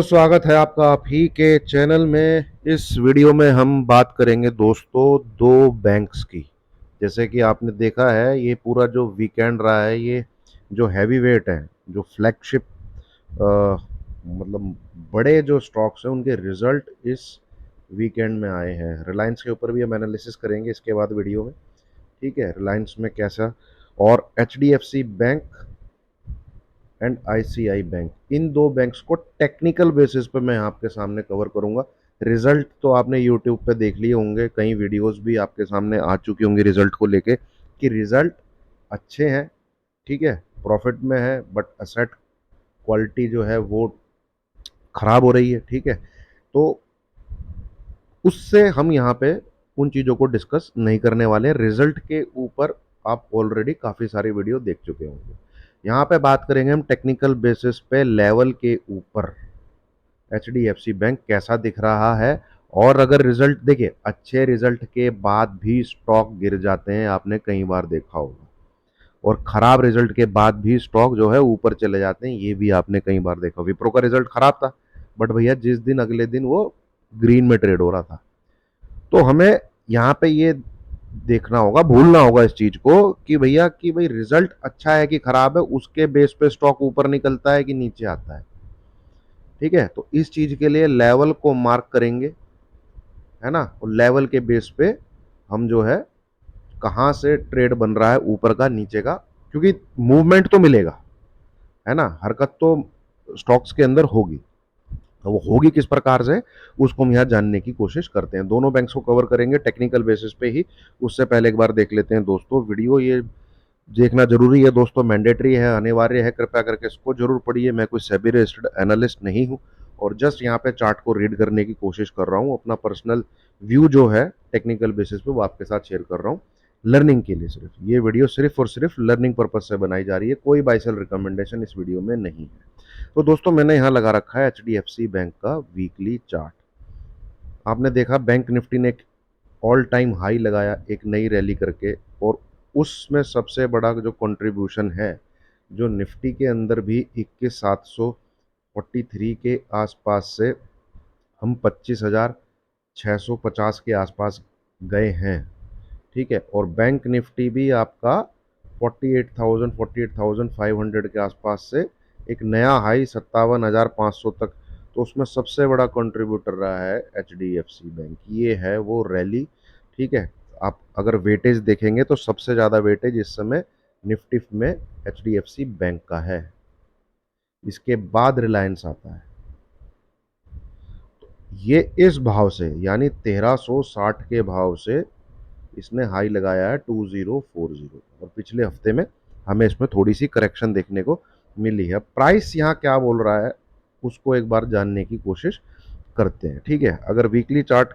तो स्वागत है आपका आप ही के चैनल में। इस वीडियो में हम बात करेंगे दोस्तों दो बैंक्स की। जैसे कि आपने देखा है ये पूरा जो वीकेंड रहा है, ये जो हैवी वेट है, जो फ्लैगशिप मतलब बड़े जो स्टॉक्स हैं उनके रिजल्ट इस वीकेंड में आए हैं। रिलायंस के ऊपर भी हम एनालिसिस करेंगे इसके बाद वीडियो में। ठीक है, रिलायंस में कैसा, और H D F C bank and ICI bank, इन दो बैंक्स को टेक्निकल बेसिस पे मैं आपके सामने कवर करूंगा। रिजल्ट तो आपने यूट्यूब पे देख लिए होंगे, कई वीडियोस भी आपके सामने आ चुकी होंगी रिजल्ट को लेके कि रिजल्ट अच्छे हैं। ठीक है, प्रॉफिट में है, बट असेट क्वालिटी जो है वो खराब हो रही है। ठीक है, तो उससे हम यहाँ पे उन चीज़ों को डिस्कस नहीं करने वाले। रिजल्ट के ऊपर आप ऑलरेडी काफ़ी सारी वीडियो देख चुके होंगे। यहाँ पे बात करेंगे हम टेक्निकल बेसिस पे लेवल के ऊपर H D F C bank कैसा दिख रहा है। और अगर रिजल्ट देखिए, अच्छे रिजल्ट के बाद भी स्टॉक गिर जाते हैं, आपने कई बार देखा होगा। और खराब रिजल्ट के बाद भी स्टॉक जो है ऊपर चले जाते हैं, ये भी आपने कई बार देखा। विप्रो का रिजल्ट खराब था, बट भैया जिस दिन अगले दिन वो ग्रीन में ट्रेड हो रहा था। तो हमें यहाँ पे ये देखना होगा, भूलना होगा इस चीज को कि भैया कि भाई रिजल्ट अच्छा है कि खराब है, उसके बेस पे स्टॉक ऊपर निकलता है कि नीचे आता है। ठीक है, तो इस चीज के लिए लेवल को मार्क करेंगे, है ना। और लेवल के बेस पे हम जो है कहां से ट्रेड बन रहा है, ऊपर का नीचे का, क्योंकि मूवमेंट तो मिलेगा, है ना, हरकत तो स्टॉक्स के अंदर होगी। तो वो होगी किस प्रकार से, उसको हम यहाँ जानने की कोशिश करते हैं। दोनों बैंक्स को कवर करेंगे टेक्निकल बेसिस पे ही। उससे पहले एक बार देख लेते हैं दोस्तों वीडियो, ये देखना जरूरी है दोस्तों, मैंडेटरी है, अनिवार्य है। कृपया करके इसको जरूर पढ़िए। मैं कोई सेबी रजिस्टर्ड एनालिस्ट नहीं हूँ, और जस्ट यहाँ पे चार्ट को रीड करने की कोशिश कर रहा हूँ। अपना पर्सनल व्यू जो है टेक्निकल बेसिस पे वो आपके साथ शेयर कर रहा हूँ, लर्निंग के लिए। सिर्फ ये वीडियो सिर्फ और सिर्फ लर्निंग पर्पज से बनाई जा रही है, कोई बाय सेल रिकमेंडेशन इस वीडियो में नहीं है। तो दोस्तों मैंने यहाँ लगा रखा है H D F C bank का वीकली चार्ट। आपने देखा बैंक निफ्टी ने एक ऑल टाइम हाई लगाया एक नई रैली करके, और उसमें सबसे बड़ा जो कंट्रीब्यूशन है, जो निफ्टी के अंदर भी 21,743 के आसपास से हम 25,650 के आसपास गए हैं। ठीक है, और बैंक निफ्टी भी आपका 48,500 के आसपास से एक नया हाई 57,500 तक। तो उसमें सबसे बड़ा कंट्रीब्यूटर रहा है H D F C bank, ये है वो रैली। ठीक है, आप अगर वेटेज देखेंगे तो सबसे ज़्यादा वेटेज इस समय निफ्टी में H D F C bank का है, इसके बाद रिलायंस आता है। ये इस भाव से यानी 1360 के भाव से इसने हाई लगाया है 2040, और पिछले हफ्ते में हमें इसमें थोड़ी सी करेक्शन देखने को मिली है। प्राइस यहाँ क्या बोल रहा है उसको एक बार जानने की कोशिश करते हैं। ठीक है, अगर वीकली चार्ट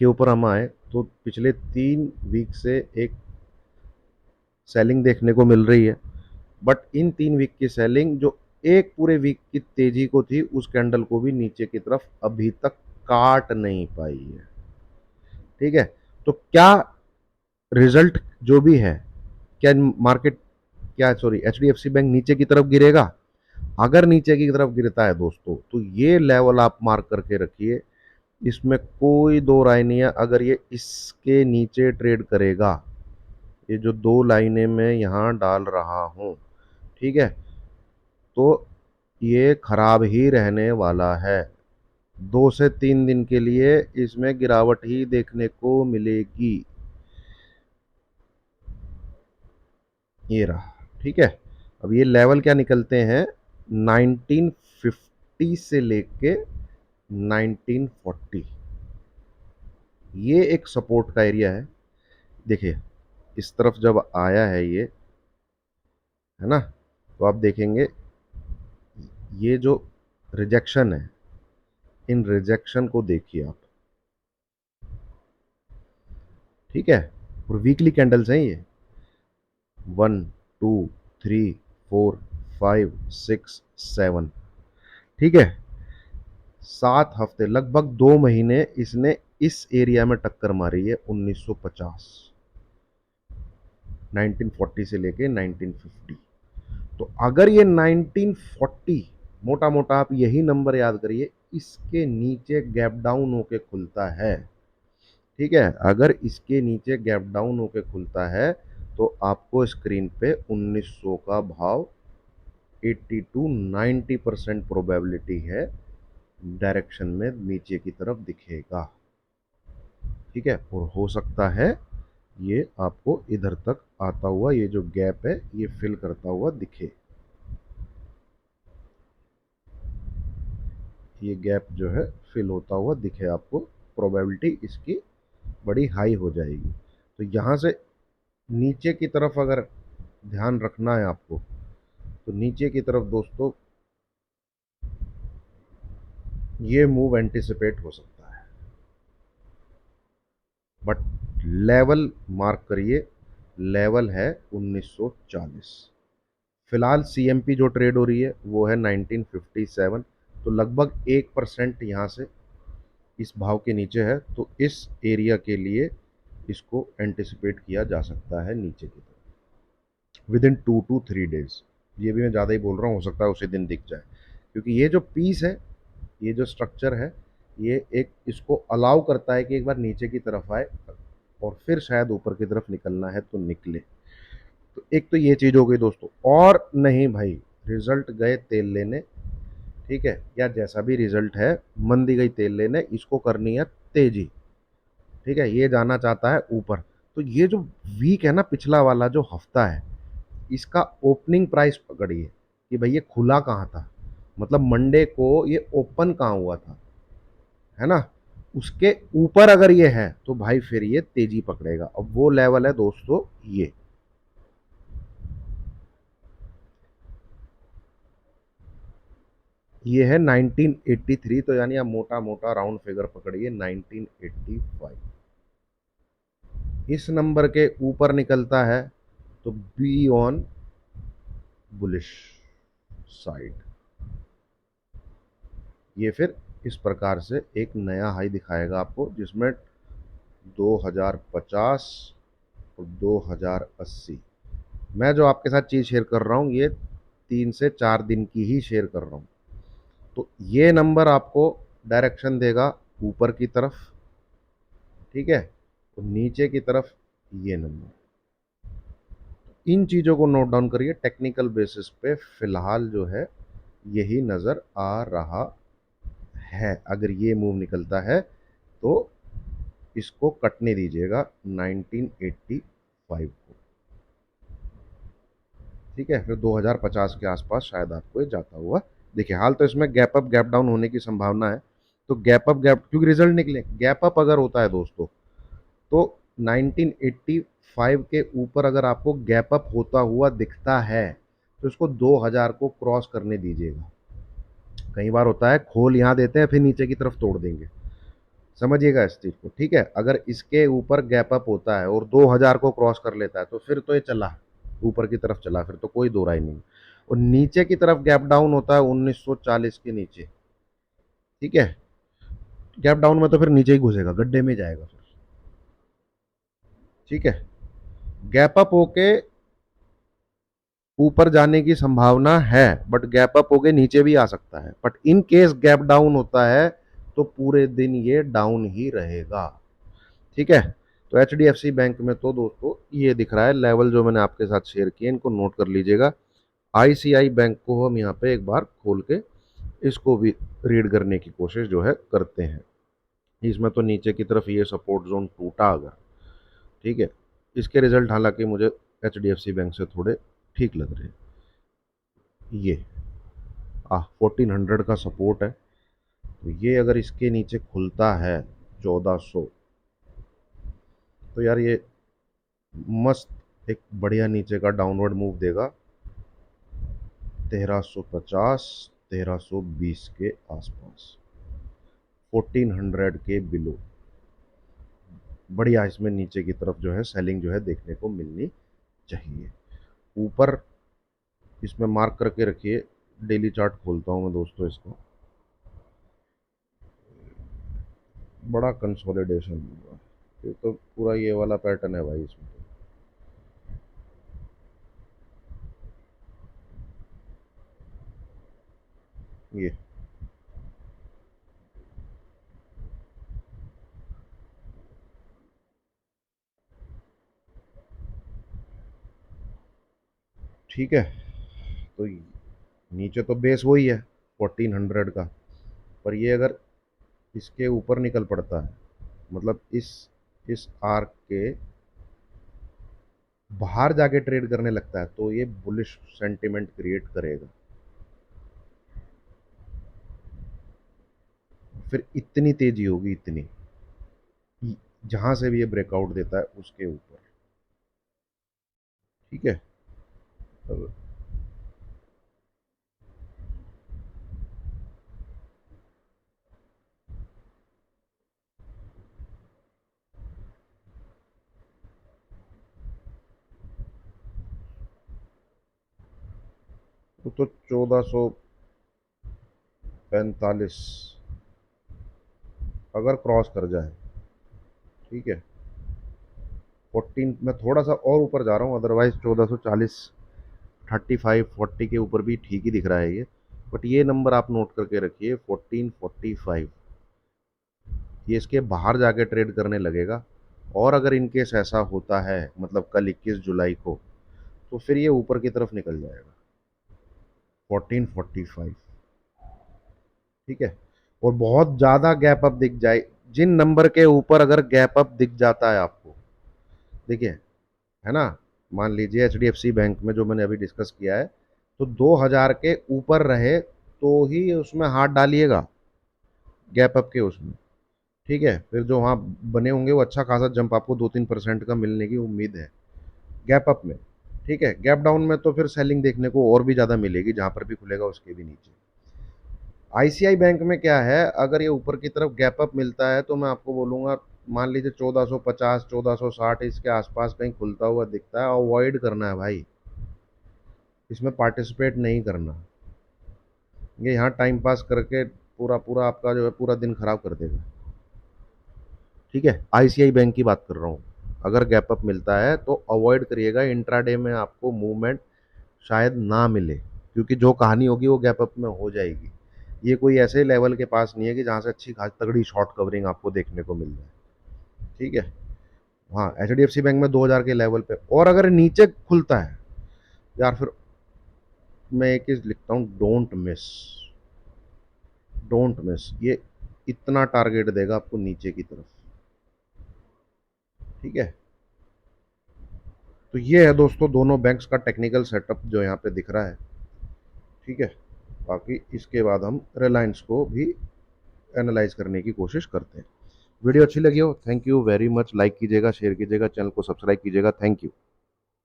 के ऊपर हम आए तो पिछले 3 वीक से एक सेलिंग देखने को मिल रही है, बट इन 3 वीक की सेलिंग जो एक पूरे वीक की तेजी को थी, उस कैंडल को भी नीचे की तरफ अभी तक काट नहीं पाई है। ठीक है, तो क्या रिजल्ट जो भी है, क्या मार्केट, क्या sorry H D F C bank नीचे की तरफ गिरेगा? अगर नीचे की तरफ गिरता है दोस्तों, तो ये लेवल आप मार्क करके रखिए, इसमें कोई दो राय नहीं है। अगर ये इसके नीचे ट्रेड करेगा, ये जो दो लाइनें मैं यहाँ डाल रहा हूँ, ठीक है, तो ये खराब ही रहने वाला है। 2 से 3 दिन के लिए इसमें गिरावट ही देखने को मिलेगी। ये रहा। ठीक है, अब ये लेवल क्या निकलते हैं, 1950 से लेके 1940, ये एक सपोर्ट का एरिया है। देखिए, इस तरफ जब आया है ये, है ना, तो आप देखेंगे ये जो रिजेक्शन है, इन रिजेक्शन को देखिए आप। ठीक है, और वीकली कैंडल्स हैं ये, 1, 2, 3, 4, 5, 6, 7। ठीक है, 7 हफ्ते, लगभग 2 महीने इसने इस एरिया में टक्कर मारी है। 1950, 1940 से लेके 1950। तो अगर ये 1940 मोटा मोटा आप यही नंबर याद करिए, इसके नीचे गैप डाउन होके खुलता है, ठीक है, अगर इसके नीचे गैप डाउन होके खुलता है तो आपको स्क्रीन पे 1900 का भाव 80 टू 90% प्रोबेबिलिटी है डायरेक्शन में नीचे की तरफ दिखेगा, ठीक है। और हो सकता है ये आपको इधर तक आता हुआ, ये जो गैप है ये फिल करता हुआ दिखे, ये गैप जो है फिल होता हुआ दिखे आपको, प्रोबेबिलिटी इसकी बड़ी हाई हो जाएगी। तो यहाँ से नीचे की तरफ अगर ध्यान रखना है आपको, तो नीचे की तरफ दोस्तों ये मूव एंटिसिपेट हो सकता है, बट लेवल मार्क करिए, लेवल है 1940। फिलहाल सीएमपी जो ट्रेड हो रही है वो है 1957, तो लगभग 1% यहाँ से इस भाव के नीचे है, तो इस एरिया के लिए इसको एंटिसिपेट किया जा सकता है नीचे की तरफ विद इन 2 to 3 डेज। ये भी मैं ज़्यादा ही बोल रहा हूँ, हो सकता है उसी दिन दिख जाए, क्योंकि ये जो पीस है, ये जो स्ट्रक्चर है, ये एक इसको अलाउ करता है कि एक बार नीचे की तरफ आए और फिर शायद ऊपर की तरफ निकलना है तो निकले। तो एक तो ये चीज़ हो गई दोस्तों, और नहीं भाई, रिजल्ट गए तेल लेने, ठीक है, या जैसा भी रिजल्ट है, मंदी गई तेल लेने, इसको करनी है तेजी, ठीक है, ये जाना चाहता है ऊपर। तो ये जो वीक है ना, पिछला वाला जो हफ्ता है, इसका ओपनिंग प्राइस पकड़िए कि भाई ये खुला कहाँ था, मतलब मंडे को ये ओपन कहाँ हुआ था, है ना, उसके ऊपर अगर ये है तो भाई फिर ये तेजी पकड़ेगा। अब वो लेवल है दोस्तों, ये है 1983, तो यानी आप मोटा मोटा राउंड फिगर पकड़िए 1985। इस नंबर के ऊपर निकलता है तो बी ऑन बुलिश साइड, ये फिर इस प्रकार से एक नया हाई दिखाएगा आपको, जिसमें 2050 और 2080, मैं जो आपके साथ चीज़ शेयर कर रहा हूँ ये 3 से 4 दिन की ही शेयर कर रहा हूँ। तो ये नंबर आपको डायरेक्शन देगा ऊपर की तरफ, ठीक है, तो नीचे की तरफ ये नंबर, इन चीज़ों को नोट डाउन करिए, टेक्निकल बेसिस पे फिलहाल जो है यही नज़र आ रहा है। अगर ये मूव निकलता है तो इसको कटने दीजिएगा 1985 को, ठीक है, फिर 2050 के आसपास शायद आपको ये जाता हुआ देखिए। हाल तो इसमें गैप अप गैप डाउन होने की संभावना है, तो गैप अप गैप, क्योंकि रिजल्ट निकले, गैप अप अगर होता है दोस्तों तो 1985 के ऊपर अगर आपको गैप अप होता हुआ दिखता है तो इसको 2000 को क्रॉस करने दीजिएगा। कई बार होता है खोल यहाँ देते हैं फिर नीचे की तरफ तोड़ देंगे, समझिएगा इस चीज को, ठीक है। अगर इसके ऊपर गैप अप होता है और 2000 को क्रॉस कर लेता है तो फिर तो ये चला, ऊपर की तरफ चला, फिर तो कोई दो राय नहीं। और नीचे की तरफ गैप डाउन होता है 1940 के नीचे, ठीक है, गैप डाउन में तो फिर नीचे ही घुसेगा, गड्ढे में जाएगा फिर, ठीक है। गैप अप होके ऊपर जाने की संभावना है, बट गैप अप होके नीचे भी आ सकता है, but in case gap down होता है तो पूरे दिन ये डाउन ही रहेगा, ठीक है। तो H D F C bank में तो दोस्तों ये दिख रहा है लेवल जो मैंने आपके साथ शेयर किए, इनको नोट कर लीजिएगा। आईसीआई बैंक को हम यहाँ पे एक बार खोल के इसको भी रीड करने की कोशिश जो है करते हैं। इसमें तो नीचे की तरफ ये सपोर्ट जोन टूटा अगर, ठीक है, इसके रिजल्ट हालांकि मुझे H D F C bank से थोड़े ठीक लग रहे हैं। ये 1400 का सपोर्ट है, तो ये अगर इसके नीचे खुलता है 1400, तो यार ये मस्त एक बढ़िया नीचे का डाउनवर्ड मूव देगा 1350 1320 के आसपास, 1400 के बिलो, बढ़िया इसमें नीचे की तरफ जो है सेलिंग जो है देखने को मिलनी चाहिए। ऊपर इसमें मार्क करके रखिए, डेली चार्ट खोलता हूँ मैं दोस्तों इसको, बड़ा कंसोलिडेशन हुआ, ये तो पूरा ये वाला पैटर्न है भाई इसमें। ये ठीक है। तो नीचे तो बेस वही है 1400 का, पर ये अगर इसके ऊपर निकल पड़ता है, मतलब इस आर्क के बाहर जाके ट्रेड करने लगता है, तो ये बुलिश सेंटिमेंट क्रिएट करेगा। फिर इतनी तेजी होगी, इतनी, जहां से भी ये ब्रेकआउट देता है उसके ऊपर। ठीक है। अब वो तो 1445 अगर क्रॉस कर जाए, ठीक है, 14 मैं थोड़ा सा और ऊपर जा रहा हूँ, अदरवाइज 1440, 3540 के ऊपर भी ठीक ही दिख रहा है ये। बट ये नंबर आप नोट करके रखिए, 1445, ये इसके बाहर जाके ट्रेड करने लगेगा। और अगर इनकेस ऐसा होता है, मतलब कल 21 जुलाई को, तो फिर ये ऊपर की तरफ निकल जाएगा 1445। ठीक है। और बहुत ज़्यादा गैप अप दिख जाए, जिन नंबर के ऊपर अगर गैप अप दिख जाता है आपको, देखिए, है ना, मान लीजिए HDFC बैंक में जो मैंने अभी डिस्कस किया है, तो 2000 के ऊपर रहे तो ही उसमें हाथ डालिएगा, गैप अप के उसमें। ठीक है। फिर जो वहाँ बने होंगे वो अच्छा खासा जंप आपको 2-3% का मिलने की उम्मीद है गैप अप में। ठीक है। गैप डाउन में तो फिर सेलिंग देखने को और भी ज़्यादा मिलेगी, जहाँ पर भी खुलेगा उसके भी नीचे। ICI बैंक में क्या है, अगर ये ऊपर की तरफ गैप अप मिलता है तो मैं आपको बोलूँगा, मान लीजिए 1450 1460 इसके आसपास कहीं खुलता हुआ दिखता है, अवॉइड करना है भाई, इसमें पार्टिसिपेट नहीं करना। ये यहाँ टाइम पास करके पूरा पूरा आपका जो है पूरा दिन खराब कर देगा। ठीक है। ICI बैंक की बात कर रहा हूँ, अगर गैप अप मिलता है तो अवॉइड करिएगा, इंट्राडे में आपको मूवमेंट शायद ना मिले, क्योंकि जो कहानी होगी वो गैप अप में हो जाएगी। ये कोई ऐसे लेवल के पास नहीं है कि जहाँ से अच्छी खास तगड़ी शॉर्ट कवरिंग आपको देखने को मिल जाए। ठीक है। हाँ, HDFC बैंक में 2000 के लेवल पे और अगर नीचे खुलता है, यार फिर मैं एक चीज लिखता हूँ, डोंट मिस, डोंट मिस, ये इतना टारगेट देगा आपको नीचे की तरफ। ठीक है। तो ये है दोस्तों दोनों बैंक्स का टेक्निकल सेटअप जो यहाँ पे दिख रहा है। ठीक है। बाकी इसके बाद हम रिलायंस को भी एनालाइज करने की कोशिश करते हैं। वीडियो अच्छी लगी हो, thank you very much, like कीजिएगा, शेयर कीजिएगा, चैनल को सब्सक्राइब कीजिएगा, थैंक यू।